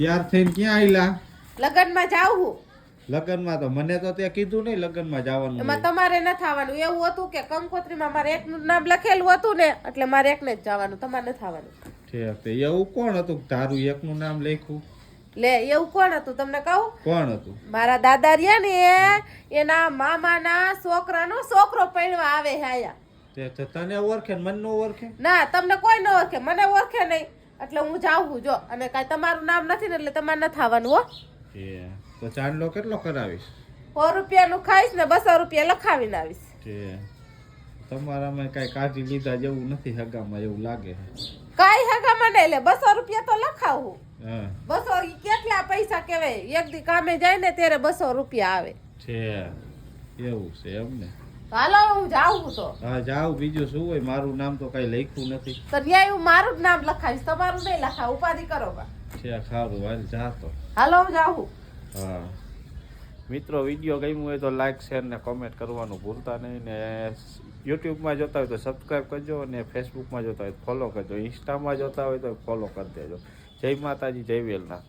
ત્યાર થઈને ક્યાં આયલા? લગનમાં જાઉં હું. લગનમાં તો મને તો તે કીધું નહીં લગનમાં જવાનું. એમાં તમારે ન થવાનું. એવું હતું કે કંકોત્રીમાં મારે એકનું નામ લખેલું હતું ને એટલે મારે એકને જ જવાનું, તમારે ન થવાનું. ઠીક. એવું કોણ હતું તારું એકનું નામ લખ્યું? લે એવું કોણ હતું તમને કહું? કોણ હતું? મારા દાદા રહ્યા ને એના મામાના છોકરાનો છોકરો પૈણવા આવે હે આયા. તે તને ઓળખે ને મને ન ઓળખે? ના તમને કોઈ ન ઓળખે, મને ઓળખે નહીં એટલે હું જાઉં જો. અને કાંઈ તમારું નામ નથી ને એટલે તમારે ન થવાનું હો. તો ચાંદલો કેટલો કરાવીશ? 100 રૂપિયાનું ખાઈશ ને 200 રૂપિયા લખાવીને આવીશ. તમારામાં કઈ કાઢી લીધા જેવું નથી હગામાં એવું લાગે. કાંઈ હગામાં નહીં, લે 200 રૂપિયા તો લખાવું. હા 200 કેટલા પૈસા કહેવાય? એક દી કામે જાય ને ત્યારે 200 રૂપિયા આવે છે. એવું છે એમ ને? હાલો હું જાઉં તો. હા જાવ, બીજું શું હોય? મારું નામ તો કઈ લખ્યું નથી. તો ન્યાય હું મારું જ નામ લખાવીશ, તમારું નહીં લખાવ. ઉપાધિ કરો બા. છે ખારું, હાલ જાતો. હાલો હું જાઉં. હા મિત્રો, વિડીયો ગમ્યો હોય તો લાઈક શેર ને કોમેન્ટ કરવાનું ભૂલતા નહીં. ને યુટ્યુબમાં જોતા હોય તો સબસ્ક્રાઈબ કરજો, અને ફેસબુકમાં જોતા હોય તો ફોલો કરજો, ઇન્સ્ટામાં જોતા હોય તો ફોલો કરી દેજો. જય માતાજી, જય વેલનાથ.